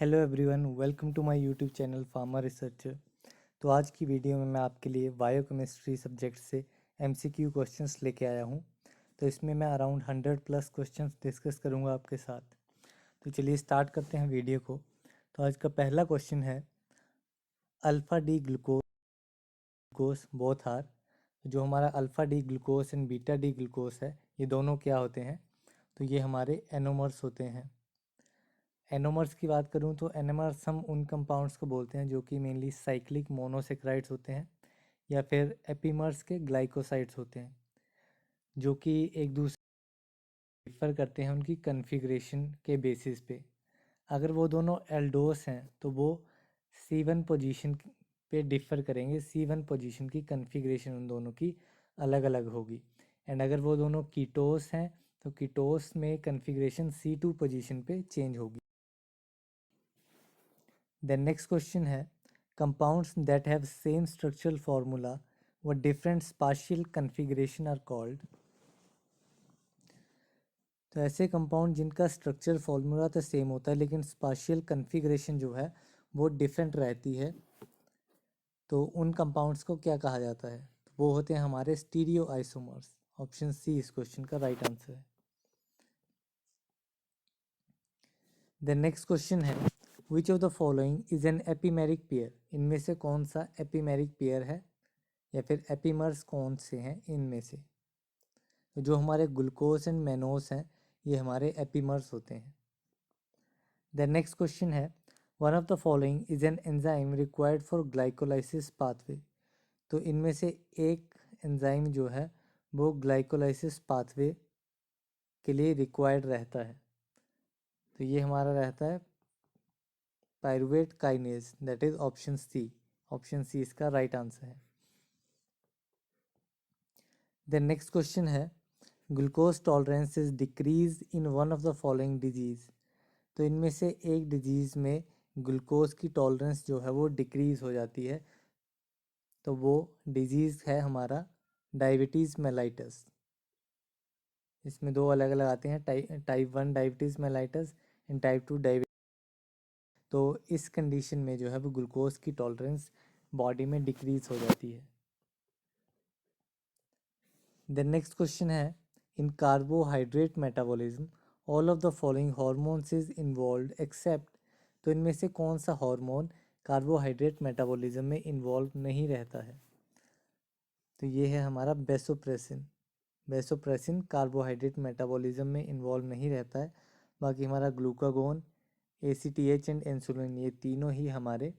Hello everyone, welcome to my YouTube channel pharma researcher. तो आज की वीडियो में मैं आपके लिए बायोकेमिस्ट्री सब्जेक्ट से एमसीक्यू क्वेश्चंस लेके आया हूँ। तो इसमें मैं अराउंड 100+ क्वेश्चंस डिस्कस करूँगा आपके साथ। तो चलिए स्टार्ट करते हैं वीडियो को। तो आज का पहला क्वेश्चन है, alpha D glucose both are. जो हमारा alpha D glucose and beta D glucose है, ये दोनों क्या होते हैं? तो ये हमारे एनोमर्स होते हैं। एनोमर्स की बात करूं तो एनोमर्स हम उन कंपाउंड्स को बोलते हैं जो कि मेनली साइक्लिक मोनोसेक्राइड्स होते हैं, या फिर एपीमर्स के ग्लाइकोसाइड्स होते हैं, जो कि एक दूसरे डिफर करते हैं उनकी कन्फिग्रेशन के बेसिस पे। अगर वो दोनों एल्डोस हैं तो वो C1 पोजीशन पे डिफ़र करेंगे, C1 पोजीशन की कन्फिग्रेशन उन दोनों की अलग अलग होगी। एंड अगर वो दोनों कीटोस हैं तो कीटोस में कन्फिग्रेशन C2 पोजीशन पे चेंज होगी। Then next question है, compounds that have same structural formula but different spatial configuration are called। तो ऐसे कंपाउंड जिनका स्ट्रक्चर फॉर्मूला तो सेम होता है लेकिन स्पाशियल कन्फिग्रेशन जो है वो डिफरेंट रहती है, तो उन कंपाउंड्स को क्या कहा जाता है? तो वो होते हैं हमारे स्टीरियो आइसोमर्स। ऑप्शन सी इस क्वेश्चन का राइट आंसर है। देन नेक्स्ट क्वेश्चन है, which of the following is an epimeric pair. इनमें से कौन सा एपीमेरिक पेयर है, या फिर एपीमर्स कौन से हैं इनमें से? तो जो हमारे ग्लूकोज एंड मैनोस हैं ये हमारे एपीमर्स होते हैं। द नेक्स्ट क्वेश्चन है, one of the following is an enzyme required for glycolysis pathway. तो इनमें से एक एंजाइम जो है वो ग्लाइकोलाइसिस पाथवे के लिए रिक्वायर्ड रहता है, तो ये हमारा रहता है pyruvate kinase, that is option C. Option C इसका राइट आंसर है। द नेक्स्ट क्वेश्चन है, glucose tolerance is decrease in one of the following disease. तो इनमें से एक डिजीज़ में ग्लूकोज की टॉलरेंस जो है वो डिक्रीज़ हो जाती है, तो वो डिजीज़ है हमारा डायबिटीज़ मेलाइटस। इसमें दो अलग अलग आते हैं, type 1 diabetes mellitus and type 2 diabetes. तो इस कंडीशन में जो है वो ग्लूकोज की टॉलरेंस बॉडी में डिक्रीज़ हो जाती है। द नेक्स्ट क्वेश्चन है, in carbohydrate metabolism all of the following hormones is involve except. तो इनमें से कौन सा हार्मोन कार्बोहाइड्रेट मेटाबॉलिज्म में इन्वॉल्व नहीं रहता है? तो ये है हमारा बेसोप्रेसिन। बेसोप्रेसिन कार्बोहाइड्रेट मेटाबॉलिज्म में इन्वॉल्व नहीं रहता है। बाकी हमारा ग्लूकागोन, ACTH एंड इंसुलिन, ये तीनों ही हमारे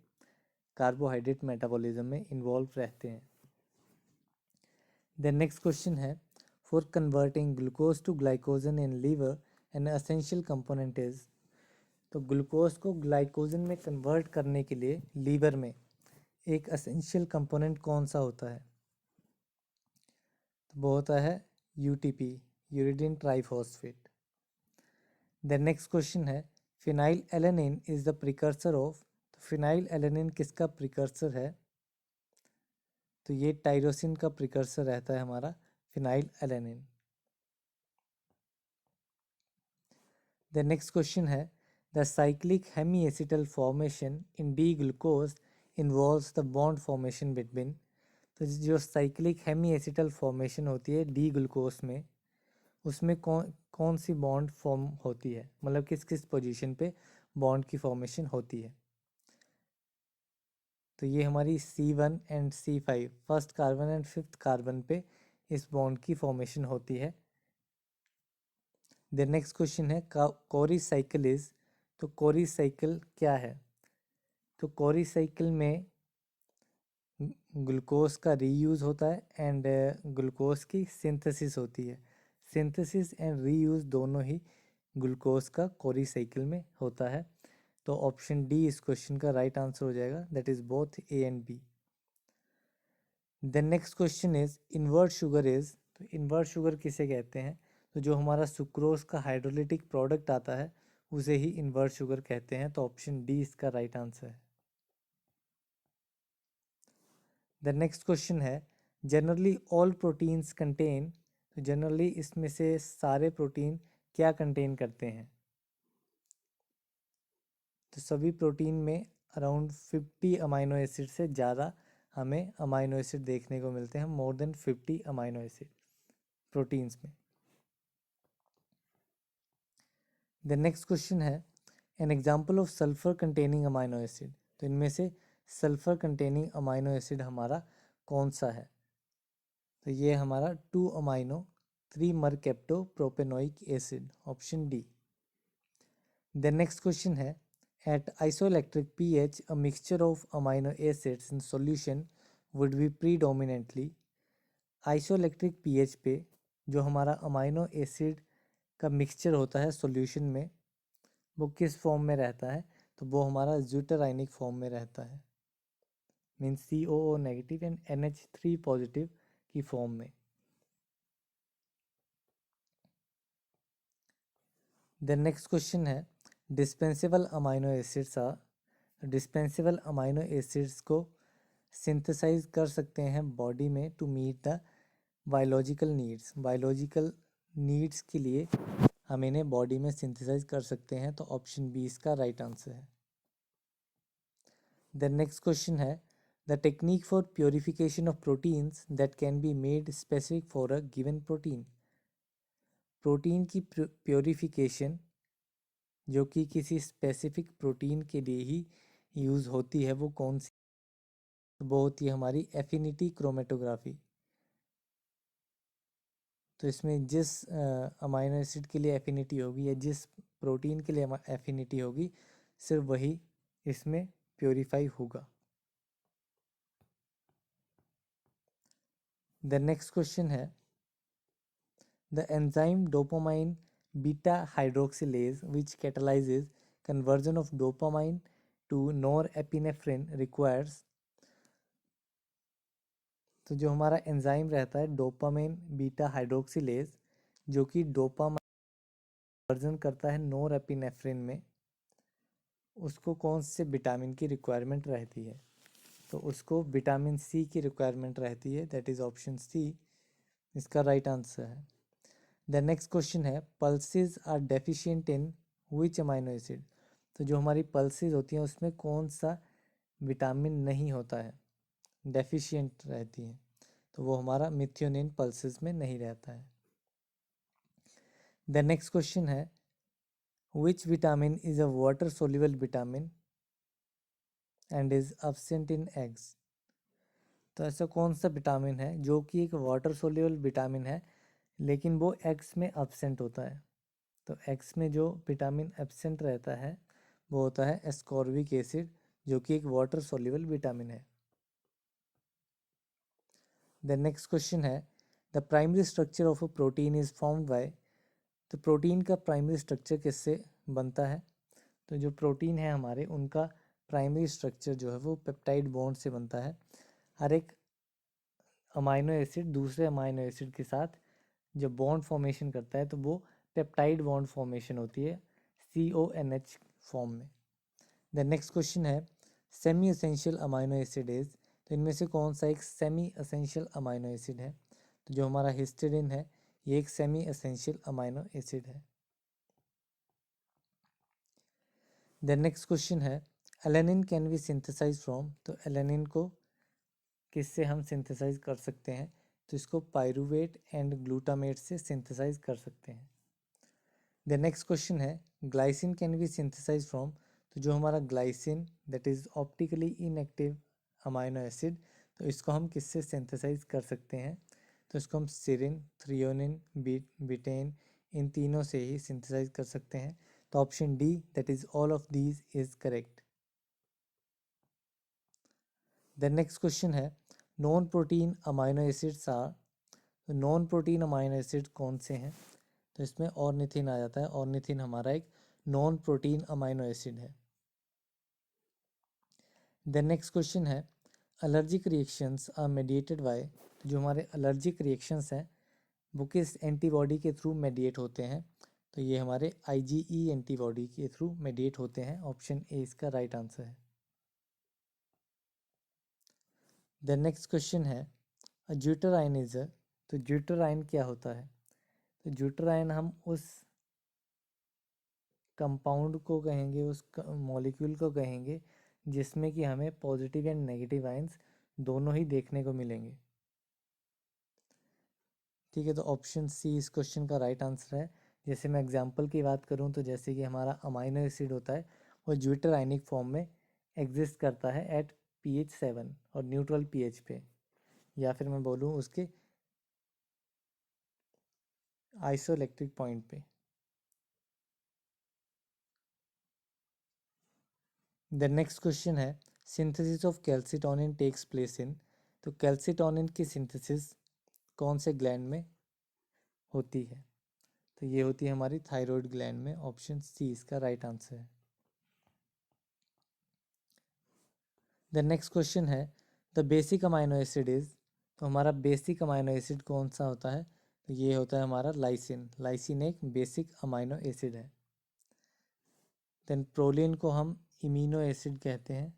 कार्बोहाइड्रेट मेटाबॉलिज्म में इन्वॉल्व रहते हैं। द नेक्स्ट क्वेश्चन है, for converting glucose to glycogen in liver an essential component is. तो ग्लूकोज को ग्लाइकोजन में कन्वर्ट करने के लिए लीवर में एक एसेंशियल कंपोनेंट कौन सा होता है? तो वो होता है UTP, uridine triphosphate. The next question है, phenyl alanine is the precursor of. तो फिनाइल एलेनिन किसका प्रिकर्सर है? तो ये टायरोसिन का प्रिकर्सर रहता है हमारा phenyl alanine. The next question है, the cyclic hemiacetal formation in D glucose involves the bond formation between. तो जो साइक्लिक हेमीएसिटल फॉर्मेशन होती है डी ग्लूकोज में, उसमें कौन कौन सी बॉन्ड फॉर्म होती है, मतलब किस किस पोजीशन पे बॉन्ड की फॉर्मेशन होती है? तो ये हमारी C1 and C5, first carbon and fifth carbon पे इस बॉन्ड की फॉर्मेशन होती है। द नेक्स्ट क्वेश्चन है, कोरी साइकिल इज। तो कोरी साइकिल क्या है? तो कोरी साइकिल में ग्लूकोज का रीयूज़ होता है एंड ग्लूकोज की सिंथेसिस होती है। सिंथेसिस एंड रीयूज़ दोनों ही ग्लूकोज का कोरी साइकिल में होता है, तो ऑप्शन डी इस क्वेश्चन का राइट आंसर हो जाएगा, that is both A and B। The next question is invert sugar is. तो इन्वर्ट शुगर किसे कहते हैं? तो जो हमारा सुक्रोज का हाइड्रोलिटिक प्रोडक्ट आता है उसे ही इन्वर्ट शुगर कहते हैं, तो ऑप्शन डी इसका राइट आंसर है। द नेक्स्ट क्वेश्चन है, जनरली ऑल प्रोटीन्स कंटेन। तो जनरली इसमें से सारे प्रोटीन क्या कंटेन करते हैं? तो सभी प्रोटीन में अराउंड 50 अमाइनो एसिड से ज़्यादा हमें अमाइनो एसिड देखने को मिलते हैं, more than 50 amino acid proteins में। द नेक्स्ट क्वेश्चन है an example of sulphur containing amino acid. तो इनमें से सल्फर कंटेनिंग अमाइनो एसिड हमारा कौन सा है? तो ये हमारा 2 amino 3 mercapto propanoic acid, option D. The next question है at isoelectric pH a mixture of amino acids in solution would be predominantly. Isoelectric pH पे जो हमारा अमाइनो एसिड का मिक्सचर होता है सॉल्यूशन में, वो किस फॉर्म में रहता है? तो वो हमारा ज्यूटराइनिक फॉर्म में रहता है, means COO negative and NH3 positive की फॉर्म में। द नेक्स्ट क्वेश्चन है dispensable amino acids are. Dispensable amino acids को सिंथेसाइज कर सकते हैं बॉडी में to meet the biological needs. Biological needs के लिए हम इन्हें बॉडी में सिंथेसाइज कर सकते हैं, तो ऑप्शन बी इसका राइट आंसर है। द नेक्स्ट क्वेश्चन है the technique for purification of proteins that can be made specific for a given protein. Protein की प्योरिफिकेशन जो कि किसी स्पेसिफिक प्रोटीन के लिए ही यूज़ होती है, वो कौन सी? वो होती है हमारी एफिनिटी क्रोमेटोग्राफी। तो इसमें जिस अमाइनो एसिड के लिए एफिनिटी होगी या जिस प्रोटीन के लिए एफिनिटी होगी, सिर्फ वही इसमें प्योरीफाई होगा। द नेक्स्ट क्वेश्चन है the enzyme dopamine beta hydroxylase which catalyses conversion of dopamine to norepinephrine requires. तो जो हमारा एंजाइम रहता है डोपामाइन बीटा हाइड्रोक्सिलेज, जो कि डोपामाइन कन्वर्जन करता है नॉरएपिनेफ्रिन में, उसको कौन से विटामिन की रिक्वायरमेंट रहती है? तो उसको विटामिन सी की रिक्वायरमेंट रहती है, दैट इज ऑप्शन सी इसका राइट आंसर है। द नेक्स्ट क्वेश्चन है pulses are deficient in which amino acid. तो जो हमारी पल्सेस होती हैं उसमें कौन सा विटामिन नहीं होता है, डेफिशिएंट रहती हैं? तो वो हमारा मिथ्योनिन पल्सेस में नहीं रहता है। द नेक्स्ट क्वेश्चन है which vitamin is a water soluble vitamin and is absent in eggs. तो ऐसा कौन सा विटामिन है जो कि एक वाटर सोल्यूबल विटामिन है लेकिन वो एग्स में एब्सेंट होता है? तो एग्स में जो विटामिन एब्सेंट रहता है वो होता है एस्कॉर्बिक एसिड, जो कि एक वाटर सोल्यूबल विटामिन है। द नेक्स्ट क्वेश्चन है the primary structure of a protein is formed by. तो प्रोटीन का प्राइमरी स्ट्रक्चर किससे बनता है? तो जो प्रोटीन है हमारे उनका प्राइमरी स्ट्रक्चर जो है वो पेप्टाइड बॉन्ड से बनता है। हर एक अमाइनो एसिड दूसरे अमाइनो एसिड के साथ जब बॉन्ड फॉर्मेशन करता है तो वो पेप्टाइड बॉन्ड फॉर्मेशन होती है CONH फॉर्म में। द नेक्स्ट क्वेश्चन है semi essential amino acid is. तो इनमें से कौन सा एक सेमी असेंशियल अमाइनो एसिड है? तो जो हमारा हिस्टिडिन है ये एक सेमी असेंशियल अमाइनो एसिड है। द नेक्स्ट क्वेश्चन है alanine can be synthesize from. तो एलेनिन को किससे हम सिंथेसाइज कर सकते हैं? तो इसको पायरूवेट एंड ग्लूटामेट से सिंथेसाइज कर सकते हैं। द नेक्स्ट क्वेश्चन है glycine can be synthesize from. तो जो हमारा glycine that is optically inactive amino acid, तो इसको हम किससे सिंथेसाइज कर सकते हैं? तो इसको हम सिरिन, थ्रियोनिन, बिटेन, इन तीनों से ही सिंथेसाइज कर सकते हैं। तो option D that is all of these is correct. The next question है non protein amino acids are. तो नॉन प्रोटीन अमाइनो एसिड कौन से हैं? तो इसमें ऑर्निथिन आ जाता है। ऑर्निथिन हमारा एक नॉन प्रोटीन अमाइनो एसिड है। द नेक्स्ट क्वेश्चन है allergic reactions are mediated by. जो हमारे एलर्जिक रिएक्शंस हैं वो किस एंटीबॉडी के थ्रू मेडिएट होते हैं? तो ये हमारे IgE एंटीबॉडी के थ्रू मेडिएट होते हैं। ऑप्शन ए इसका राइट आंसर है। द नेक्स्ट क्वेश्चन है ज्यूटराइन इज अ। तो ज्यूटराइन क्या होता है? तो ज्यूटराइन हम उस कंपाउंड को कहेंगे, उस मॉलिक्यूल को कहेंगे जिसमें कि हमें पॉजिटिव एंड नेगेटिव आयंस दोनों ही देखने को मिलेंगे। ठीक है, तो ऑप्शन सी इस क्वेश्चन का राइट आंसर है। जैसे मैं एग्जांपल की बात करूं तो जैसे कि हमारा अमाइनो एसिड होता है वो ज्विटर आयनिक फॉर्म में एग्जिस्ट करता है एट pH 7 और न्यूट्रल pH पे, या फिर मैं बोलूँ उसके आइसोइलेक्ट्रिक पॉइंट पे। द नेक्स्ट क्वेश्चन है synthesis of calcitonin takes place in. तो कैल्सिटोनिन की सिंथेसिस कौन से ग्लैंड में होती है? तो ये होती है हमारी थायराइड ग्लैंड में। ऑप्शन सी इसका राइट आंसर है। द नेक्स्ट क्वेश्चन है the basic amino acid is. तो हमारा बेसिक अमाइनो एसिड कौन सा होता है? तो ये होता है हमारा लाइसिन। लाइसिन एक बेसिक अमाइनो एसिड है। देन प्रोलीन को हम इमिनो एसिड कहते हैं।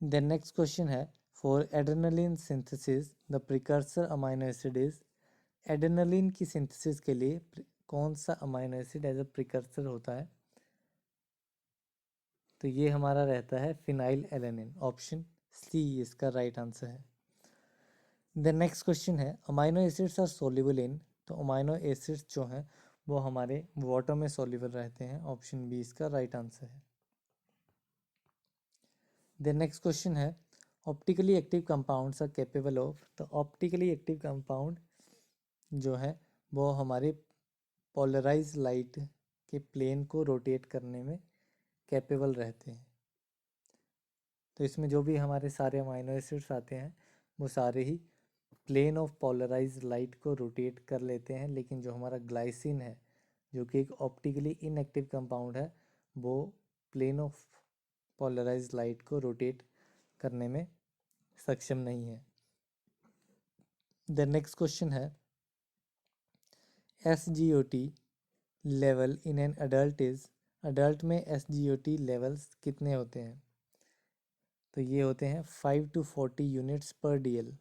देन नेक्स्ट क्वेश्चन है for adrenaline synthesis the precursor amino acid is. Adrenaline की सिंथेसिस के लिए कौन सा amino acid as a precursor होता है? तो ये हमारा रहता है फिनाइल एलेनिन। ऑप्शन सी इसका राइट आंसर है। द नेक्स्ट क्वेश्चन है amino acids are soluble in. तो अमाइनो एसिड्स जो हैं वो हमारे वाटर में सोल्यूबल रहते हैं। ऑप्शन बी इसका राइट आंसर है। द नेक्स्ट क्वेश्चन है optically active compounds are capable of. तो ऑप्टिकली एक्टिव कंपाउंड जो है वो हमारे पोलराइज लाइट के प्लेन को रोटेट करने में कैपेबल रहते हैं। तो इसमें जो भी हमारे सारे अमाइनो एसिड्स आते हैं वो सारे ही प्लेन ऑफ पोलराइज लाइट को रोटेट कर लेते हैं, लेकिन जो हमारा ग्लाइसिन है जो कि एक ऑप्टिकली इनएक्टिव कंपाउंड है वो प्लेन ऑफ पोलराइज लाइट को रोटेट करने में सक्षम नहीं है। द नेक्स्ट क्वेश्चन है SGOT level in an adult is. Adult में SGOT लेवल्स कितने होते हैं? तो ये होते हैं 5 to 40 यूनिट्स पर DL।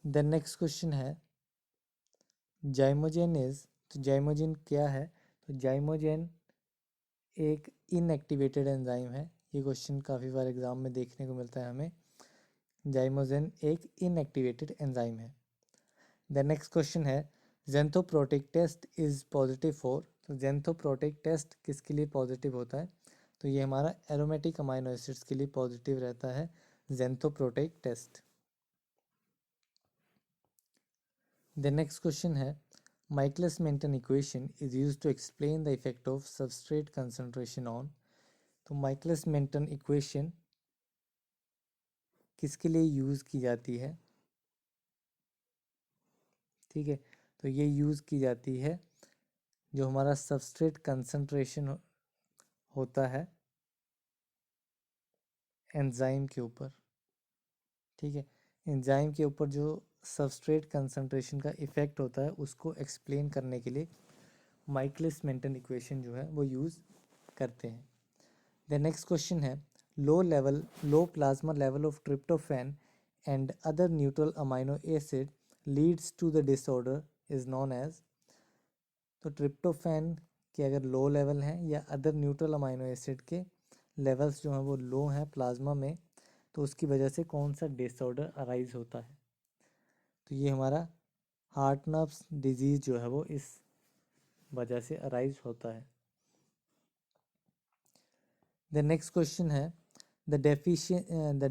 द नेक्स्ट क्वेश्चन है जाइमोजेन इज। तो जाइमोजेन क्या है? तो जाइमोजेन एक इनएक्टिवेटेड एंजाइम है। ये क्वेश्चन काफ़ी बार एग्जाम में देखने को मिलता है हमें। जाइमोजेन एक इनएक्टिवेटेड एंजाइम है। द नेक्स्ट क्वेश्चन है xanthoproteic test is positive for. तो जेंथोप्रोटिक टेस्ट किसके लिए पॉजिटिव होता है? तो ये हमारा एरोमेटिक अमाइनो एसिड्स के लिए पॉजिटिव रहता है xanthoproteic test. The next question है Michaelis Menten equation is used to explain the effect of substrate concentration on. तो माइकलिस मेंटन इक्वेशन किसके लिए यूज़ की जाती है? ठीक है, तो ये यूज़ की जाती है जो हमारा सबस्ट्रेट कंसंट्रेशन होता है एंजाइम के ऊपर। ठीक है, एंजाइम के ऊपर जो सबस्ट्रेट कंसंट्रेशन का इफेक्ट होता है उसको एक्सप्लेन करने के लिए माइकलिस मेंटन इक्वेशन जो है वो यूज़ करते हैं। द नेक्स्ट क्वेश्चन है low plasma level of tryptophan and other neutral amino acid leads to the disorder is known as. तो ट्रिप्टोफैन के अगर लो लेवल हैं या अदर न्यूट्रल अमाइनो एसिड के लेवल्स जो हैं वो लो हैं प्लाज्मा में, तो उसकी वजह से कौन सा डिसऑर्डर अराइज होता है? तो ये हमारा हार्ट नर्व्स डिजीज़ जो है वो इस वजह से अराइज होता है। द नेक्स्ट क्वेश्चन है the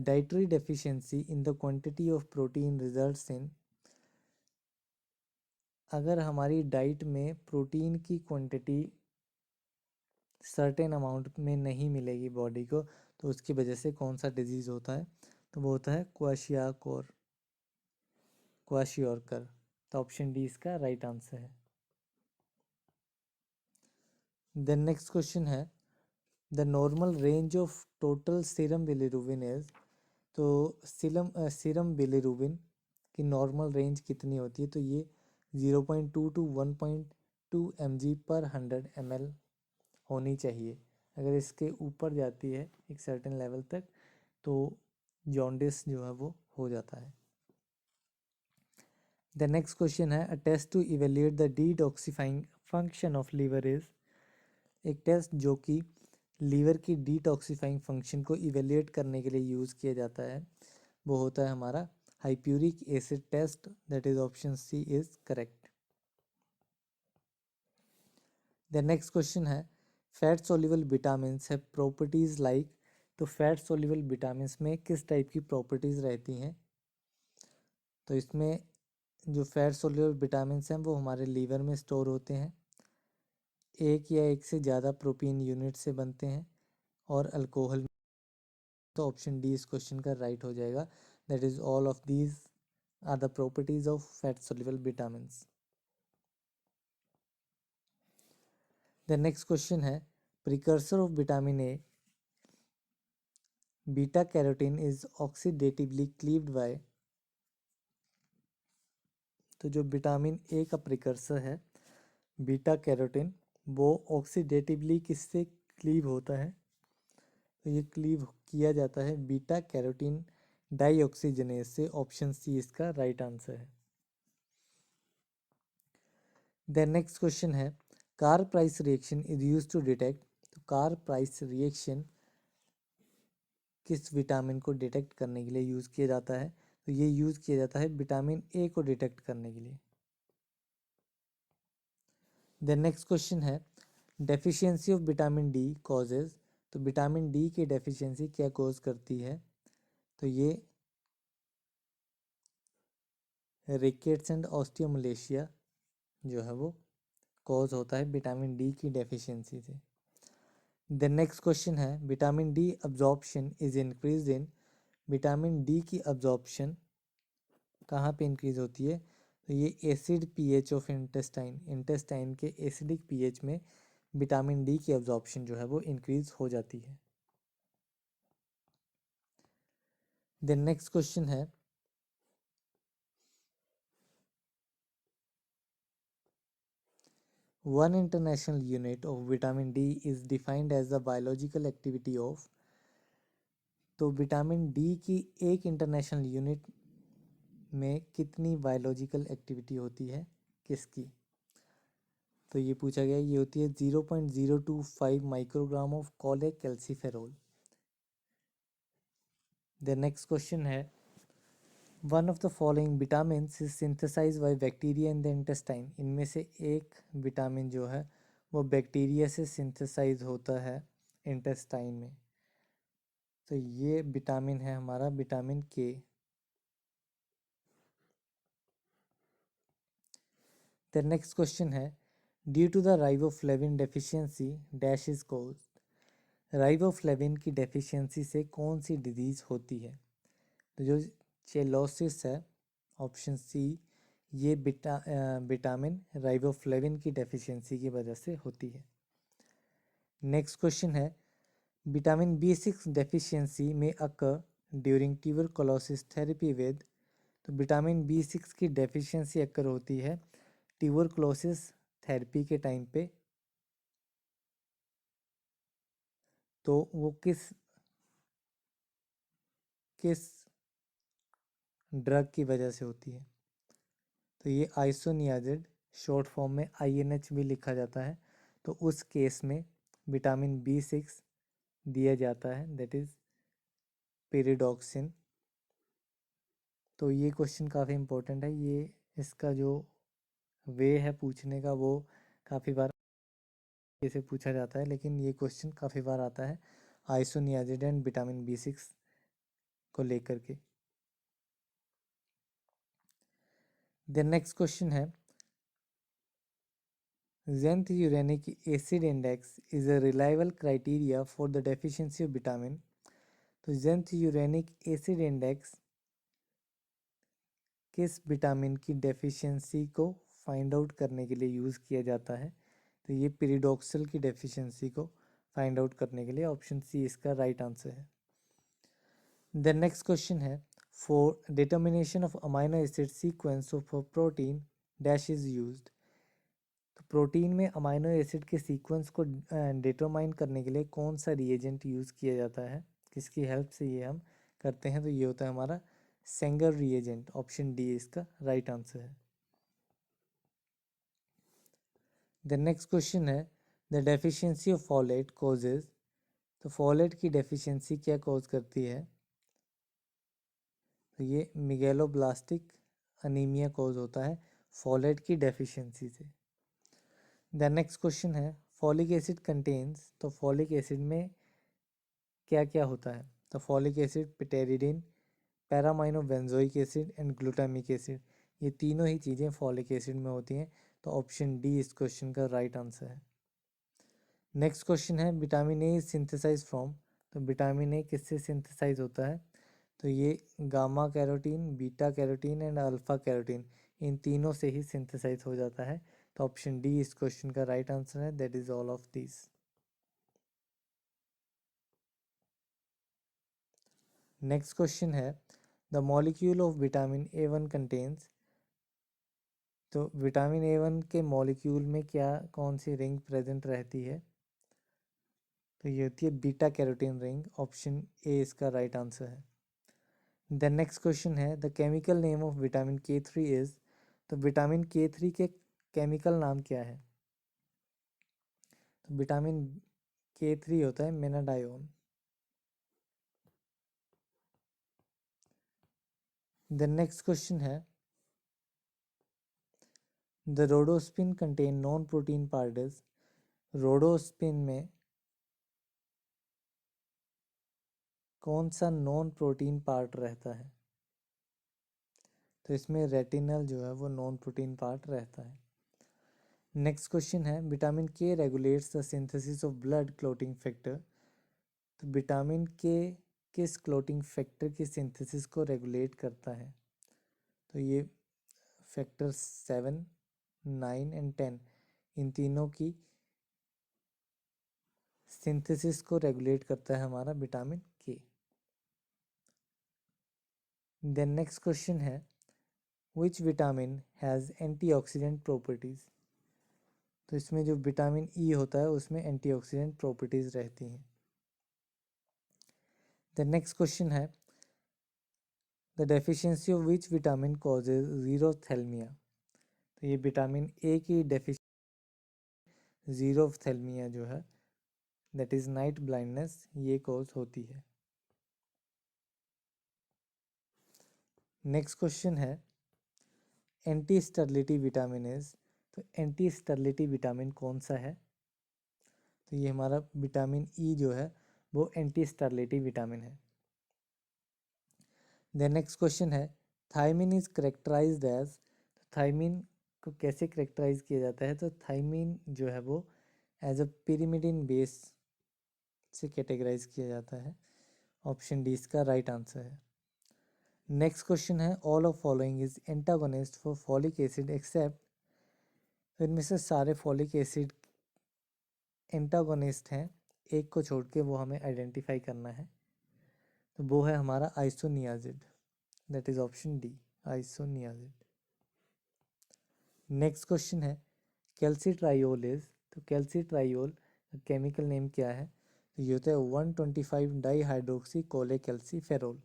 dietary deficiency in the quantity of protein results in. अगर हमारी डाइट में प्रोटीन की क्वांटिटी सर्टेन अमाउंट में नहीं मिलेगी बॉडी को, तो उसकी वजह से कौन सा डिजीज़ होता है? तो वो होता है क्वाशियोरकर। तो ऑप्शन डी इसका राइट आंसर है। देन नेक्स्ट क्वेश्चन है the normal range of total serum bilirubin is. तो सीरम बिलिरुबिन की नॉर्मल रेंज कितनी होती है? तो ये 0.2 to 1.2 mg/100 ml होनी चाहिए। अगर इसके ऊपर जाती है एक सर्टेन लेवल तक तो जॉन्डिस जो है वो हो जाता है। द नेक्स्ट क्वेश्चन है a test to evaluate the detoxifying function of liver is. एक टेस्ट जो कि लीवर की डिटॉक्सिफाइंग फंक्शन को इवेल्यूएट करने के लिए यूज़ किया जाता है वो होता है हमारा hippuric acid test, that is option C is correct. The next question है fat soluble vitamin have properties like. तो फैट सोल्यूबल विटामिन में किस टाइप की प्रॉपर्टीज रहती हैं? तो इसमें जो फैट सोल्यूबल विटामिन हैं वो हमारे लीवर में स्टोर होते हैं, एक या एक से ज़्यादा प्रोटीन यूनिट से बनते हैं और अल्कोहल। तो ऑप्शन डी इस क्वेश्चन का राइट हो जाएगा, that is all of these are the properties of fat soluble vitamin. The next question है precursor of vitamin A beta carotene is oxidatively cleaved by. तो जो विटामिन ए का precursor है beta carotene वो ऑक्सीडेटिवली किससे cleave होता है? तो ये क्लीव किया जाता है बीटा कैरोटीन डाइऑक्सीजनेज से, ऑप्शन सी इसका राइट आंसर है। द नेक्स्ट क्वेश्चन है Carr Price reaction is use to detect. तो कार प्राइस रिएक्शन किस विटामिन को डिटेक्ट करने के लिए यूज़ किया जाता है? तो ये यूज़ किया जाता है विटामिन ए को डिटेक्ट करने के लिए। द नेक्स्ट क्वेश्चन है deficiency of vitamin D causes. तो विटामिन डी की डेफिशिएंसी क्या कॉज करती है? तो ये रिकेट्स एंड ऑस्टियोमलेशिया जो है वो कॉज होता है विटामिन डी की डेफिशिएंसी से। द नेक्स्ट क्वेश्चन है vitamin D absorption is increase in. Vitamin D की अब्जॉर्प्शन कहाँ पे इंक्रीज होती है? तो ये acid pH of intestine, intestine के एसिडिक पीएच में विटामिन डी की अब्जॉर्प्शन जो है वो इंक्रीज हो जाती है। द नेक्स्ट क्वेश्चन है one international unit of vitamin D is defined as the biological activity of. तो विटामिन डी की एक इंटरनेशनल यूनिट में कितनी बायोलॉजिकल एक्टिविटी होती है, किसकी? तो ये पूछा गया, ये होती है 0.025 microgram of cholecalciferol. The next question है one of the following vitamin is synthesise by bacteria in the intestine. इनमें से एक विटामिन जो है वो बैक्टीरिया से सिंथेसाइज होता है इंटेस्टाइन में। तो ये विटामिन है हमारा vitamin K. The next question है due to the riboflavin deficiency dash is caused. Riboflavin की डेफिशिएंसी से कौन सी डिजीज होती है? तो जो चेलोसिस है, ऑप्शन सी, ये विटामिन राइबोफ्लेविन की डेफिशिएंसी की वजह से होती है। नेक्स्ट क्वेश्चन है विटामिन बी6 डेफिशिएंसी में अकर ड्यूरिंग ट्यूबरकुलोसिस थेरेपी विद। तो विटामिन बी6 की डेफिशिएंसी अकर होती है ट्यूबरकुलोसिस थेरेपी के टाइम पे। तो वो किस किस ड्रग की वजह से होती है? तो ये आइसोनियाजिड, शॉर्ट फॉर्म में आईएनएच भी लिखा जाता है। तो उस केस में विटामिन बी6 दिया जाता है, दैट इज पेरिडॉक्सिन। तो ये क्वेश्चन काफ़ी इम्पोर्टेंट है, ये इसका जो वे है पूछने का वो काफ़ी बार इसे पूछा जाता है, लेकिन ये क्वेश्चन काफ़ी बार आता है आइसोनियाजिड एंड विटामिन बी6 को लेकर के। द नेक्स्ट क्वेश्चन है xanthurenic acid index is a reliable criteria for the deficiency of vitamin। तो xanthurenic acid index किस विटामिन की डेफिशिएंसी को फाइंड आउट करने के लिए यूज़ किया जाता है? तो ये पेरिडॉक्सल की डेफिशिएंसी को फाइंड आउट करने के लिए, ऑप्शन सी इसका राइट आंसर है। द नेक्स्ट क्वेश्चन है for determination of amino acid sequence of protein dash is used. तो प्रोटीन में अमाइनो एसिड के सीक्वेंस को डिटरमाइन करने के लिए कौन सा रिएजेंट यूज़ किया जाता है, किसकी हेल्प से ये हम करते हैं? तो ये होता है हमारा सेंगर रिएजेंट। ऑप्शन डी इसका राइट आंसर है। द नेक्स्ट क्वेश्चन है the deficiency of folate causes. तो फॉलेट की डेफिशिएंसी क्या कॉज करती है? तो ये मेगलोब्लास्टिक अनीमिया कॉज होता है फॉलेट की डेफिशिएंसी से। द नेक्स्ट क्वेश्चन है फॉलिक एसिड कंटेन्स। तो फॉलिक एसिड में क्या क्या होता है? तो folic acid, pteridine, para amino benzoic acid and glutamic acid, ये तीनों ही चीज़ें फॉलिक एसिड में होती हैं। तो ऑप्शन डी इस क्वेश्चन का राइट आंसर है। नेक्स्ट क्वेश्चन है विटामिन ए सिंथेसाइज फ्रॉम। तो विटामिन ए किससे सिंथेसाइज होता है? तो ये gamma carotene, beta carotene and alpha carotene, इन तीनों से ही सिंथेसाइज हो जाता है। तो ऑप्शन डी इस क्वेश्चन का राइट आंसर है, that is all of this. Next question है the molecule of vitamin A one contains. तो विटामिन ए वन के मॉलिक्यूल में क्या कौन सी रिंग प्रेजेंट रहती है? तो ये होती है beta carotene ring. Option A इसका राइट आंसर है। द नेक्स्ट क्वेश्चन है the chemical name of vitamin K three is. तो विटामिन के थ्री के केमिकल नाम क्या है? तो विटामिन के थ्री होता है मेनाडायोन। द नेक्स्ट क्वेश्चन है the rhodopsin contain non protein particles. Rhodopsin में कौन सा नॉन प्रोटीन पार्ट रहता है? तो इसमें रेटिनल जो है वो नॉन प्रोटीन पार्ट रहता है। नेक्स्ट क्वेश्चन है विटामिन के regulates the synthesis of blood clotting factor. तो विटामिन के किस क्लॉटिंग फैक्टर की सिंथेसिस को रेगुलेट करता है? तो ये फैक्टर 7, 9 एंड 10, इन तीनों की सिंथेसिस को रेगुलेट करता है हमारा विटामिन के। देन नेक्स्ट क्वेश्चन है which vitamin has antioxidant properties. तो इसमें जो विटामिन ई होता है उसमें एंटीऑक्सीडेंट प्रॉपर्टीज़ रहती हैं। द नेक्स्ट क्वेश्चन है the deficiency of which vitamin causes xerophthalmia. तो ये विटामिन ए की जीरोथैल्मिया जो है दैट इज़ नाइट ब्लाइंडनेस, ये कॉज होती है। नेक्स्ट क्वेश्चन है एंटी स्टर्लिटी विटामिन इज। तो एंटी स्टर्लिटी विटामिन कौन सा है? तो ये हमारा विटामिन ई जो है वो एंटी स्टर्लिटी विटामिन है। देन नेक्स्ट क्वेश्चन है thiamine is characterized as. Thiamine को कैसे करेक्टराइज किया जाता है? तो थायमिन जो है वो एज अ पिरिमिडिन बेस से कैटेगराइज किया जाता है। ऑप्शन डी इसका राइट आंसर है। नेक्स्ट क्वेश्चन है all of following is antagonist for folic acid except. तो इनमें से सारे फॉलिक एसिड एंटागोनिस्ट हैं, एक को छोड़ के वो हमें आइडेंटिफाई करना है। तो वो है हमारा isoniazid, that is option D, isoniazid. Next question है कैल्सीट्राइयोल इज। तो कैल्सीट्राइयोल का केमिकल नेम क्या है? तो ये होता है 125 di hydroxy cholecalciferol.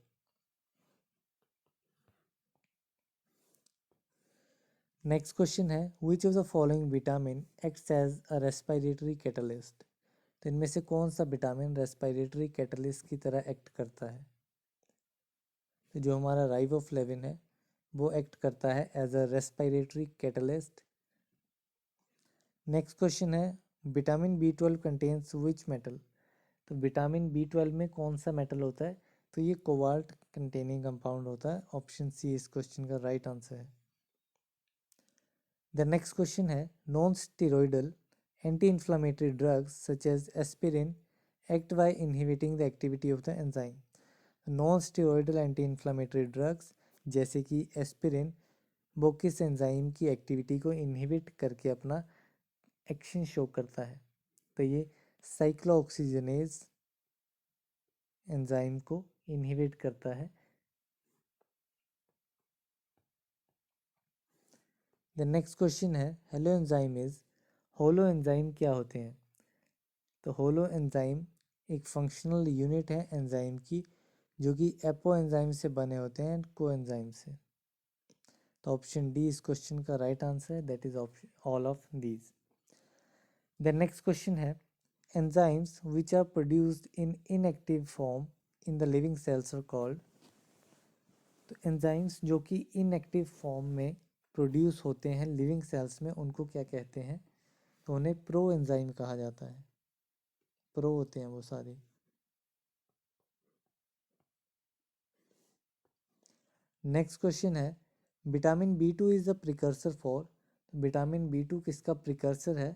Next question है which of the following vitamin acts as a respiratory catalyst. तो इनमें से कौन सा विटामिन रेस्पिरेटरी कैटलिस्ट की तरह एक्ट करता है? तो जो हमारा राइबोफ्लेविन है वो एक्ट करता है as a respiratory catalyst. Next question है vitamin B 12 contains which metal. तो विटामिन बी 12 में कौन सा मेटल होता है? तो ये कोबाल्ट कंटेनिंग कंपाउंड होता है। ऑप्शन सी इस क्वेश्चन का राइट आंसर है। द नेक्स्ट क्वेश्चन है non steroidal anti inflammatory drugs such as aspirin act by inhibiting the activity of the enzyme. Non steroidal anti inflammatory drugs जैसे कि aspirin वो किस एंजाइम की activity को इनहिबिट करके अपना एक्शन शो करता है? तो ये साइक्लोऑक्सीजनेज एंजाइम को इनहिबिट करता है। द नेक्स्ट क्वेश्चन है hello enzyme is. Holo enzyme क्या होते हैं? तो होलो एंजाइम एक फंक्शनल यूनिट है एंजाइम की, जो कि एपो एंजाइम से बने होते हैं को एंजाइम से। तो ऑप्शन डी इस क्वेश्चन का राइट आंसर है, that is option all of these. The next question है enzymes which are produced in inactive form in the living cells are called. तो एंजाइम्स जो कि इनएक्टिव फॉर्म में प्रोड्यूस होते हैं लिविंग सेल्स में, उनको क्या कहते हैं? तो उन्हें प्रो एंजाइम कहा जाता है। प्रो होते हैं वो सारे। नेक्स्ट क्वेश्चन है vitamin B2 is the precursor for. Vitamin B2 किसका प्रिकर्सर है?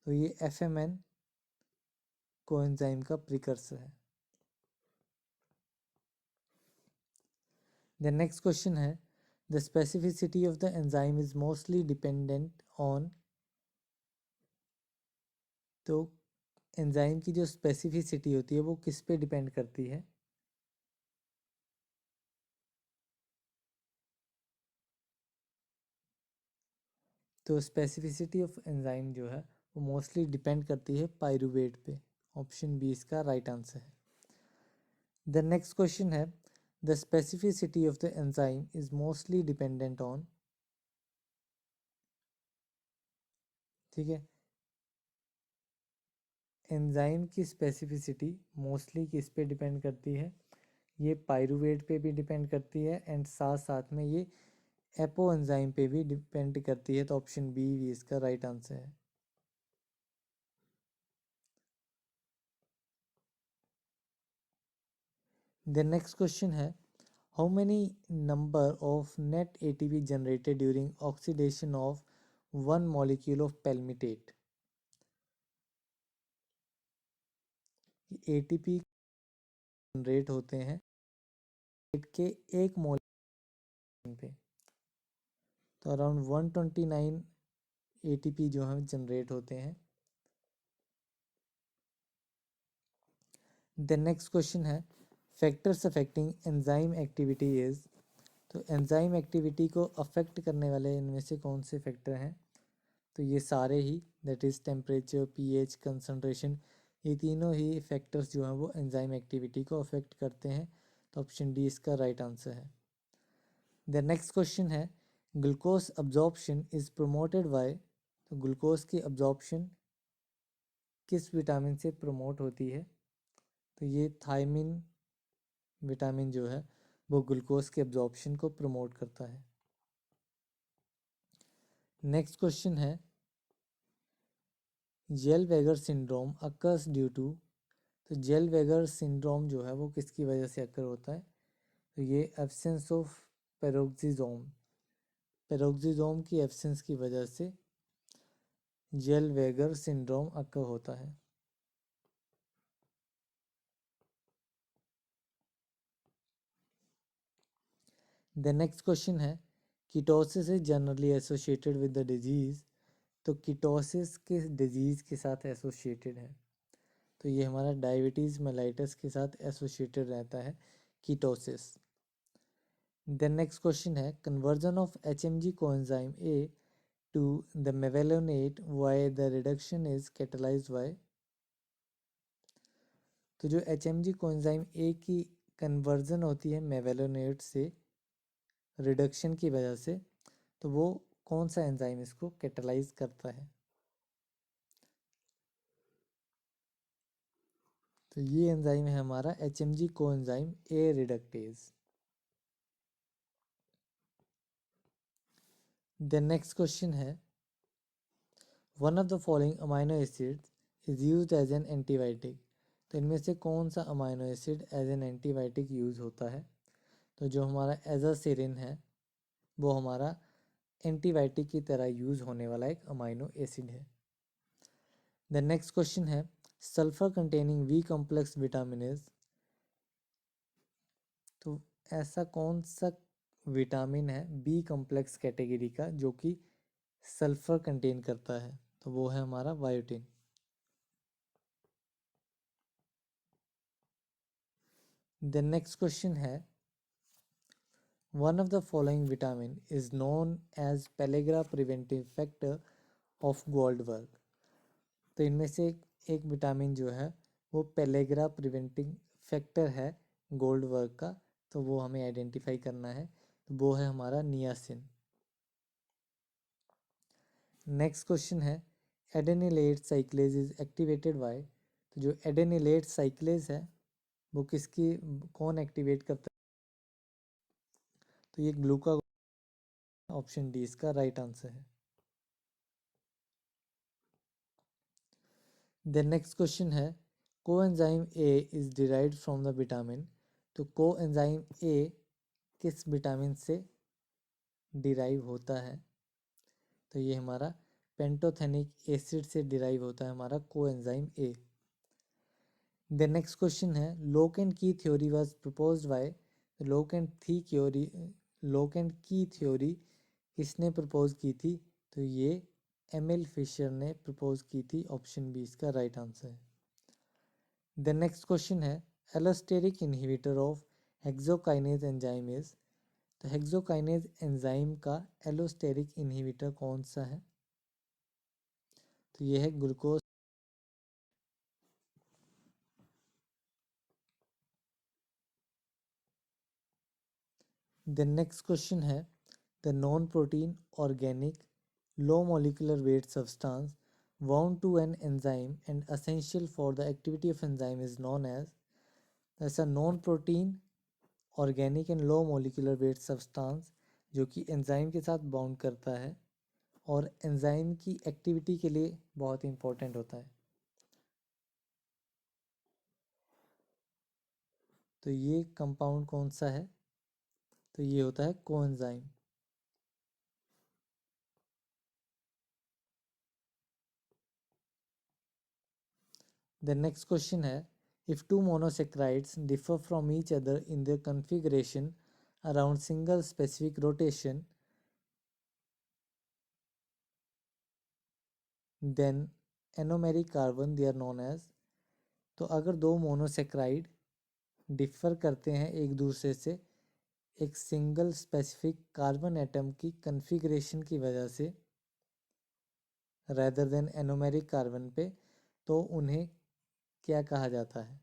तो ये FMN कोएंजाइम का प्रिकर्सर है। द नेक्स्ट क्वेश्चन है the specificity of the enzyme is mostly dependent on. तो एंजाइम की जो स्पेसिफिसिटी होती है वो किस पे डिपेंड करती है? तो स्पेसिफिसिटी ऑफ एंजाइम जो है वो मोस्टली डिपेंड करती है पाइरूवेट पे। ऑप्शन बी इसका राइट आंसर है। द नेक्स्ट क्वेश्चन है the specificity of the enzyme is mostly dependent on. ठीक है, एंजाइम की स्पेसिफिसिटी मोस्टली किस पे डिपेंड करती है? ये पाइरूवेट पे भी डिपेंड करती है एंड साथ साथ में ये एपो एंजाइम पे भी डिपेंड करती है। तो ऑप्शन बी भी इसका राइट आंसर है। द नेक्स्ट क्वेश्चन है how many number of net ATP generated during oxidation of one molecule of palmitate. ATP generate होते हैं के एक मॉलिक्यूल पे। तो अराउंड 129 ATP जो है जनरेट होते हैं। द नेक्स्ट क्वेश्चन है factors affecting enzyme activity is. तो एंजाइम एक्टिविटी को अफेक्ट करने वाले इनमें से कौन से फैक्टर हैं? तो ये सारे ही, that is temperature, pH, concentration, ये तीनों ही फैक्टर्स जो हैं वो एंजाइम एक्टिविटी को अफेक्ट करते हैं। तो ऑप्शन डी इसका राइट आंसर है। द नेक्स्ट क्वेश्चन है glucose absorption is promoted by. तो ग्लूकोज की अब्जॉर्प्शन किस विटामिन से प्रमोट होती है? तो ये थायमिन विटामिन जो है वो ग्लूकोज के अब्जॉर्प्शन को प्रमोट करता है। नेक्स्ट क्वेश्चन है जेल-वेगर सिंड्रोम अकर्स ड्यू टू। तो जेल-वेगर सिंड्रोम जो है वो किसकी वजह से अकर होता है? तो ये एब्सेंस ऑफ पेरोक्सिसोम, पेरोक्सिसोम की एब्सेंस की वजह से जेल-वेगर सिंड्रोम अकर होता है। द नेक्स्ट क्वेश्चन है ketosis is generally associated with the disease. तो कीटोसिस किस डिजीज के साथ एसोसिएटेड है? तो ये हमारा डायबिटीज़ मेलाइटस के साथ एसोसिएटेड रहता है कीटोसिस। द नेक्स्ट क्वेश्चन है conversion of HMG coenzyme A to the mevalonate via the reduction is catalysed by. तो जो HMG कोएंजाइम A की कन्वर्जन होती है मेवेलोनेट से रिडक्शन की वजह से, तो वो कौन सा एंजाइम इसको कैटलाइज करता है? तो ये एंजाइम है हमारा HMG coenzyme A reductase. The next question है one of the following amino acid is use as an antibiotic. तो इनमें से कौन सा amino acid as an antibiotic use होता है? तो जो हमारा एजासेरिन है वो हमारा एंटीबायोटिक की तरह यूज होने वाला एक अमाइनो एसिड है। द नेक्स्ट क्वेश्चन है sulphur containing B complex vitamin is. तो ऐसा कौन सा विटामिन है बी कॉम्प्लेक्स कैटेगरी का जो कि सल्फर कंटेन करता है? तो वो है हमारा बायोटिन। द नेक्स्ट क्वेश्चन है one of the following vitamin is known as pellagra preventive factor of Goldberg. तो इनमें से एक विटामिन जो है वो पेलेग्रा प्रिवेंटिंग फैक्टर है गोल्ड वर्क का, तो वो हमें आइडेंटिफाई करना है, तो वो है हमारा नियासिन। नेक्स्ट क्वेश्चन है एडेनिलेट साइक्लेज इज एक्टिवेटेड बाय, तो जो एडेनिलेट साइक्लेज है वो किसकी कौन एक्टिवेट करता है, तो ये ग्लूका, ऑप्शन डी इसका राइट आंसर है। द नेक्स्ट क्वेश्चन है coenzyme A is derived from the vitamin, तो कोएंजाइम ए किस विटामिन से डिराइव होता है, तो ये हमारा पेंटोथेनिक एसिड से डिराइव होता है हमारा coenzyme A. The next question है लोक एंड की थ्योरी वाज प्रपोज्ड बाय, लोक एंड की थ्योरी किसने प्रपोज की थी, तो ये एमिल फिशर ने प्रपोज की थी, ऑप्शन बी इसका राइट आंसर है। द नेक्स्ट क्वेश्चन है allosteric inhibitor of hexokinase enzyme is, तो हेक्सोकाइनेज एंजाइम का एलोस्टेरिक इनहिबिटर कौन सा है, तो ये है ग्लूकोज। द नेक्स्ट क्वेश्चन है the non protein organic low molecular weight substance bound to an enzyme and essential for the activity of enzyme is known as, ऐसा non protein organic and low molecular weight substance जो कि enzyme के साथ bound करता है और enzyme की activity के लिए बहुत इंपॉर्टेंट होता है, तो ये कंपाउंड कौन सा है, तो ये होता है कोएंजाइम। The next question है if two monosaccharides differ from each other in their configuration around single specific rotation then anomeric carbon they are known as, तो अगर दो मोनोसेक्राइड डिफर करते हैं एक दूसरे से एक सिंगल स्पेसिफिक कार्बन एटम की कन्फिग्रेशन की वजह से रेदर देन एनोमेरिक कार्बन पे, तो उन्हें क्या कहा जाता है,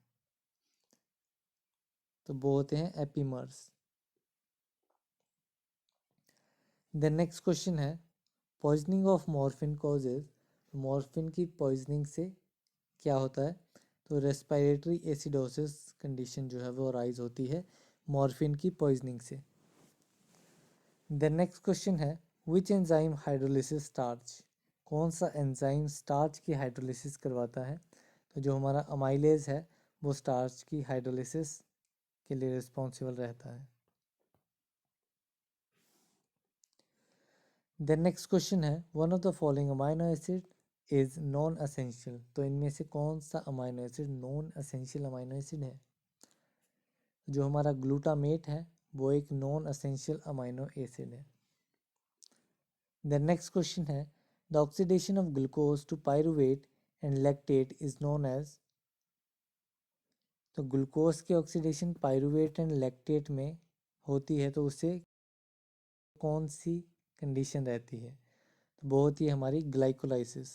तो वो होते हैं एपीमर्स। द नेक्स्ट क्वेश्चन है poisoning of morphine causes, morphine की पॉइजनिंग से क्या होता है, तो रेस्पिरेटरी एसिडोसिस कंडीशन जो है वो राइज होती है मॉर्फिन की पॉइजनिंग से। द नेक्स्ट क्वेश्चन है विच एंजाइम हाइड्रोलिसिस स्टार्च, कौन सा एंजाइम स्टार्च की हाइड्रोलिसिस करवाता है, तो जो हमारा अमाइलेज है वो स्टार्च की हाइड्रोलिसिस के लिए रिस्पॉन्सिबल रहता है। द नेक्स्ट क्वेश्चन है one of the following amino acid is non essential, तो इनमें से कौन सा amino acid non essential amino acid है, जो हमारा ग्लूटामेट है वो एक नॉन असेंशियल अमाइनो एसिड है। द नेक्स्ट क्वेश्चन है the oxidation of glucose to pyruvate and lactate is known as, तो ग्लूकोज की ऑक्सीडेशन पायरुवेट एंड लैक्टेट में होती है तो उसे कौन सी कंडीशन रहती है, तो वो होती है हमारी ग्लाइकोलाइसिस।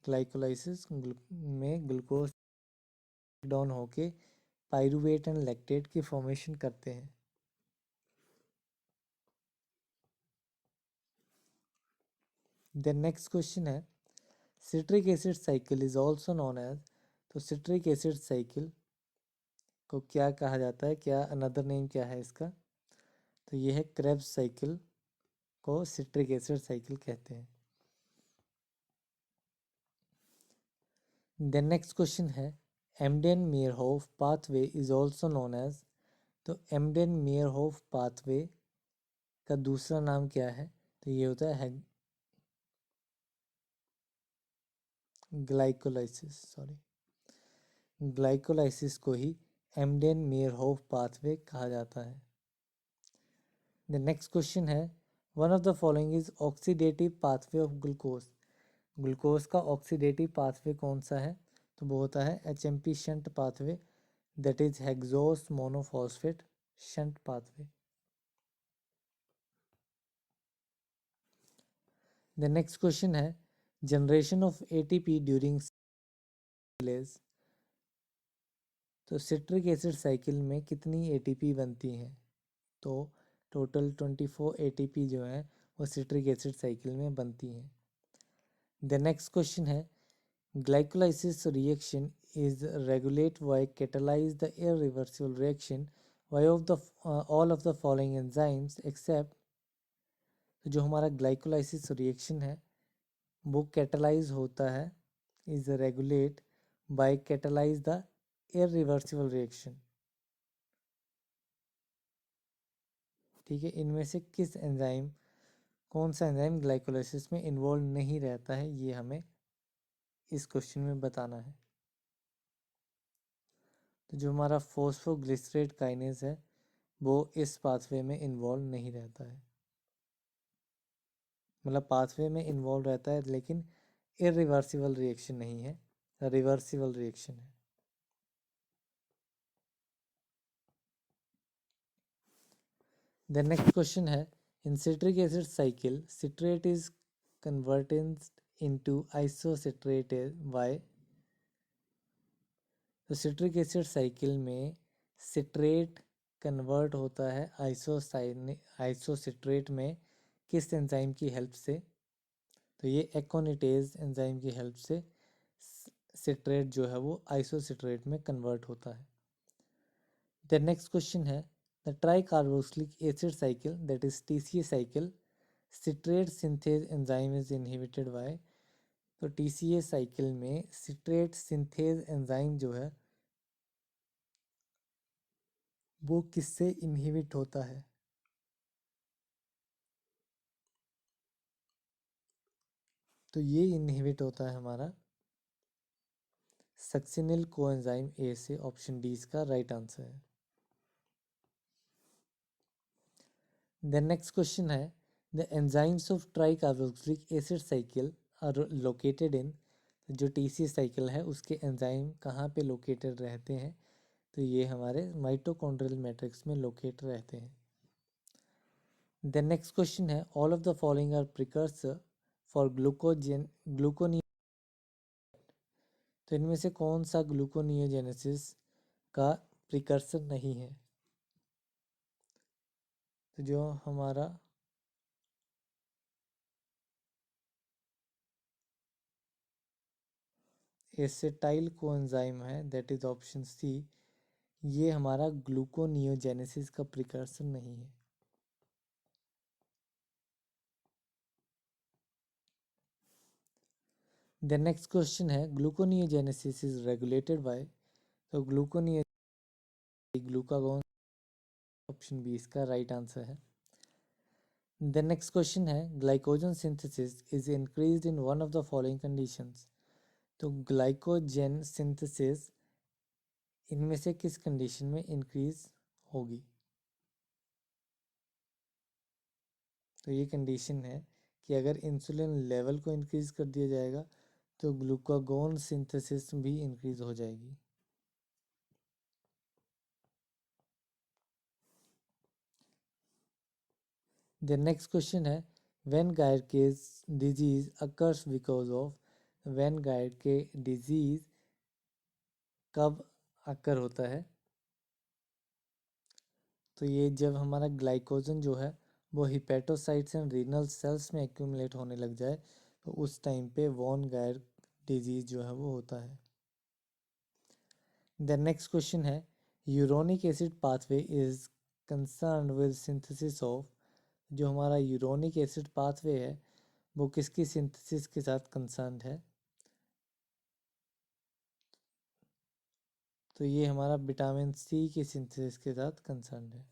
ग्लाइकोलाइसिस में ग्लूकोज डाउन होके पायरुवेट एंड लैक्टेट की फॉर्मेशन करते हैं। द नेक्स्ट क्वेश्चन है citric acid cycle is also known as, तो सिट्रिक एसिड साइकिल को क्या कहा जाता है, क्या अनदर नेम क्या है इसका, तो ये है क्रेब्स साइकिल को सिट्रिक एसिड साइकिल कहते हैं। द नेक्स्ट क्वेश्चन है Embden Meyerhof pathway is also known as, तो एमडेन मेयरहोफ पाथवे का दूसरा नाम क्या है, तो ये होता है ग्लाइकोलाइसिस, ग्लाइकोलाइसिस को ही एमडेन मेयरहोफ पाथवे कहा जाता है। द नेक्स्ट क्वेश्चन है one of the following is oxidative pathway of glucose, glucose का ऑक्सीडेटिव पाथवे कौन सा है, तो वो होता है HMP shunt pathway, that is hexose monophosphate shunt pathway. The next question है जनरेशन ऑफ एटीपी ड्यूरिंग सिलेज, तो सिट्रिक एसिड साइकिल में कितनी एटीपी बनती हैं? तो टोटल 24 एटीपी जो है वो सिट्रिक एसिड साइकिल में बनती हैं। द नेक्स्ट क्वेश्चन है glycolysis reaction is regulate why catalyze the irreversible reaction why of the all of the following enzymes except, तो जो हमारा ग्लाइकोलाइसिस रिएक्शन है वो कैटलाइज होता है is regulate by catalyse the irreversible reaction. ठीक है, इनमें से किस एंजाइम, कौन सा एंजाइम ग्लाइकोलाइसिस में इन्वॉल्व नहीं रहता है, ये हमें इस क्वेश्चन में बताना है। तो जो हमारा फॉस्फोग्लिसरेट काइनेज है वो इस पाथवे में इन्वॉल्व नहीं रहता है, मतलब पाथवे में इन्वॉल्व रहता है लेकिन इरिवर्सिबल रिएक्शन नहीं है, रिवर्सिबल रिएक्शन है। द नेक्स्ट क्वेश्चन है in citric acid cycle citrate is converted into isocitrate by, तो सिट्रिक एसिड साइकिल में सिट्रेट कन्वर्ट होता है आइसोसिट्रेट में किस एंजाइम की हेल्प से? तो ये एकोनिटेज एंजाइम की हेल्प से सिट्रेट जो है वो आइसोसिट्रेट में कन्वर्ट होता है। द नेक्स्ट क्वेश्चन है the try carboxylic acid cycle that is TCA cycle citrate synthase enzyme is inhibited by, तो TCA साइकिल में सिट्रेट सिंथेज एंजाइम जो है वो किससे इनहिबिट होता है? तो ये इनहिबिट होता है हमारा सक्सिनिल कोएंजाइम ए से, ऑप्शन डी इसका राइट आंसर है। द नेक्स्ट क्वेश्चन है the enzymes of tricarboxylic acid cycle are located in, जो TCA साइकिल है उसके एंजाइम कहाँ पे लोकेटेड रहते हैं? तो ये हमारे माइटोकॉन्ड्रियल मैट्रिक्स में लोकेट रहते हैं। द नेक्स्ट क्वेश्चन है all of the following are precursor for ग्लूकोनी, तो इनमें से कौन सा ग्लूकोनियोजेनेसिस का प्रिकर्सर नहीं है? तो जो हमारा एसिटाइल कोएंजाइम है दैट इज ऑप्शन सी, ये हमारा ग्लूकोनियोजेनेसिस का प्रिकर्सर नहीं है। द नेक्स्ट क्वेश्चन है ग्लूकोनियोजेनेसिस इज रेगुलेटेड बाय, तो ग्लूकागॉन, ऑप्शन बी इसका राइट आंसर है। द नेक्स्ट क्वेश्चन है glycogen synthesis is increased in one of the following conditions, तो ग्लाइकोजन सिंथेसिस इनमें से किस कंडीशन में इंक्रीज होगी? तो ये कंडीशन है कि अगर इंसुलिन लेवल को इंक्रीज कर दिया जाएगा तो ग्लूकागॉन सिंथेसिस भी इंक्रीज हो जाएगी। द नेक्स्ट क्वेश्चन है वेन गायर के disease occurs because of, when गायर के डिजीज कब अकर होता है? तो ये जब हमारा ग्लाइकोजन जो है वो हिपेटोसाइट्स एंड रीनल सेल्स में एक्यूमुलेट होने लग जाए तो उस टाइम पे वॉन गायर डिजीज जो है वो होता है। द नेक्स्ट क्वेश्चन है uronic acid pathway is concern with synthesis of, जो हमारा यूरोनिक एसिड पाथवे है वो किसकी सिंथेसिस के साथ कंसर्न है? तो ये हमारा विटामिन C की सिंथेसिस के साथ कंसर्न है।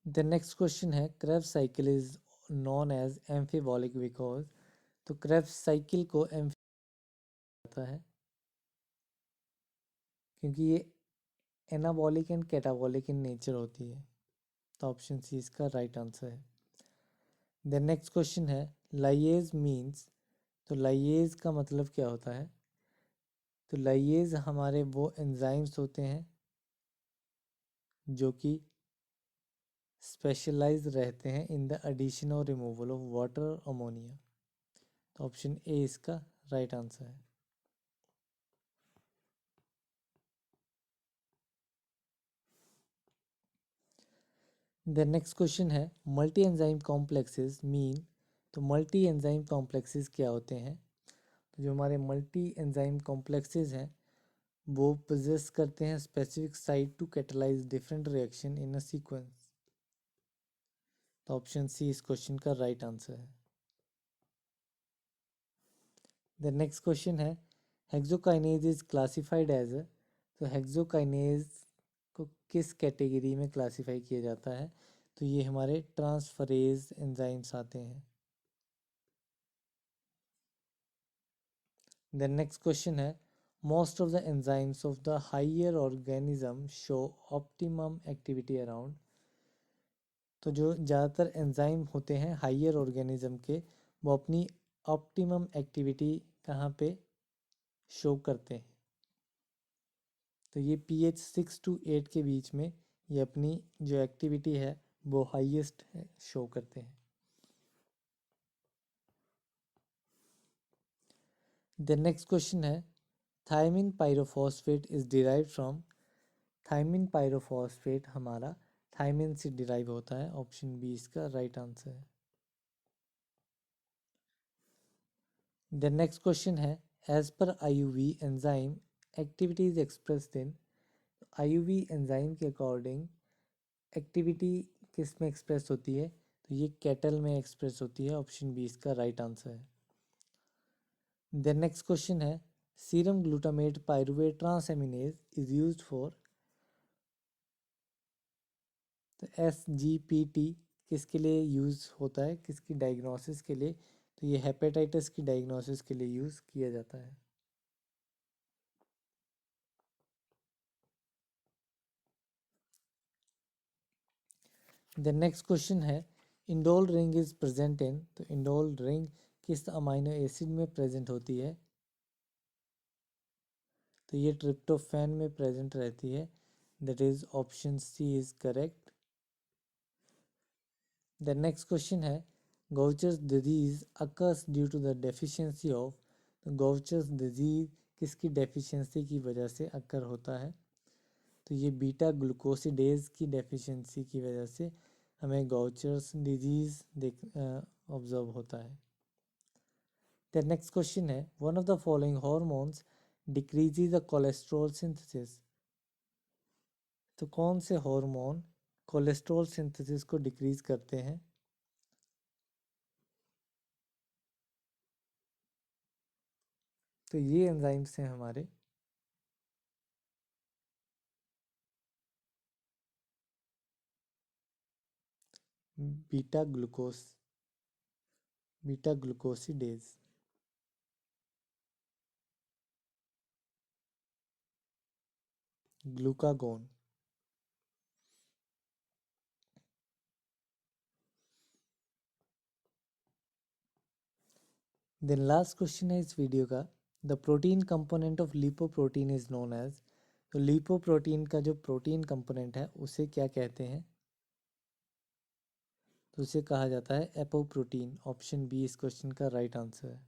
द नेक्स्ट क्वेश्चन है Krebs cycle is known as amphibolic because, तो क्रेब्स साइकिल को आता है क्योंकि ये anabolic and catabolic in nature होती है, तो ऑप्शन सी इसका राइट आंसर है। द नेक्स्ट क्वेश्चन है लाइएज मीन्स, तो लाइएज का मतलब क्या होता है? तो लाइएज हमारे वो एंजाइम्स होते हैं जो कि स्पेशलाइज रहते हैं इन द एडिशन और रिमूवल ऑफ वाटर और अमोनिया। तो ऑप्शन ए इसका राइट आंसर है। द नेक्स्ट क्वेश्चन है मल्टी एंजाइम कॉम्प्लेक्सेस मीन। तो मल्टी एंजाइम कॉम्प्लेक्सेस क्या होते हैं? तो जो हमारे मल्टी एंजाइम कॉम्प्लेक्सेस हैं वो पोजेस करते हैं specific site to catalyse different reaction in a sequence. तो ऑप्शन सी इस क्वेश्चन का राइट आंसर है। द नेक्स्ट क्वेश्चन है हेक्सोकाइनेज इज क्लासिफाइड एज। तो हेक्सोकाइनेज को किस कैटेगरी में क्लासिफाई किया जाता है? तो ये हमारे ट्रांसफरेज एंजाइम्स आते हैं। द नेक्स्ट क्वेश्चन है most of the enzymes of the higher organism show optimum activity around. तो जो ज़्यादातर एंजाइम होते हैं हायर ऑर्गेनिज्म के वो अपनी ऑप्टिमम एक्टिविटी कहाँ पे शो करते हैं? तो ये pH 6 to 8 के बीच में ये अपनी जो एक्टिविटी है वो हाईएस्ट शो करते हैं। द नेक्स्ट क्वेश्चन है thiamine pyrophosphate is derived from. Thiamine pyrophosphate हमारा थायमिन से डिराइव होता है। ऑप्शन बी इसका राइट आंसर है। द नेक्स्ट क्वेश्चन है एज पर IUV enzyme activity is expressed in. IUV enzyme के अकॉर्डिंग एक्टिविटी किस में एक्सप्रेस होती है? तो ये कैटल में एक्सप्रेस होती है। ऑप्शन बी इसका राइट आंसर है। द नेक्स्ट क्वेश्चन है serum glutamate pyruvate transaminase is used for. तो SGPT किसके लिए यूज़ होता है, किसकी डायग्नोसिस के लिए? तो ये हेपेटाइटिस की डायग्नोसिस के लिए यूज़ किया जाता है। द नेक्स्ट क्वेश्चन है indole ring is present in. तो इंडोल रिंग किस अमाइनो एसिड में प्रेजेंट होती है? तो ये ट्रिप्टोफैन में प्रेजेंट रहती है। That is option C is correct. The next question है Gaucher's disease occurs due to the deficiency of. तो गौचर्स डिजीज किसकी डेफिशिएंसी की वजह से अकर होता है? तो ये बीटा ग्लूकोसिडेज की डेफिशिएंसी की वजह से हमें गौचर्स डिजीज देख ऑब्जर्व होता है। द नेक्स्ट क्वेश्चन है one of the following hormones decreases the cholesterol synthesis. तो कौन से हार्मोन कोलेस्ट्रॉल सिंथेसिस को डिक्रीज करते हैं? तो ये एंजाइम्स हैं हमारे beta glucose beta glucosidase. Glucagon. Then last question है इस वीडियो का the protein component of lipoprotein is known as. तो लिपोप्रोटीन का जो प्रोटीन कंपोनेंट है उसे क्या कहते हैं? तो उसे कहा जाता है एपोप्रोटीन। ऑप्शन बी इस क्वेश्चन का राइट आंसर है।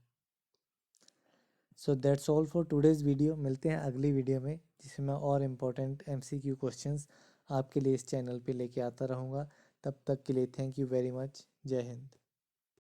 So that's all for today's video. मिलते हैं अगली वीडियो में जिसमें मैं और इम्पोर्टेंट MCQ क्वेश्चंस आपके लिए इस चैनल पे लेके आता रहूँगा। तब तक के लिए थैंक यू वेरी मच। जय हिंद।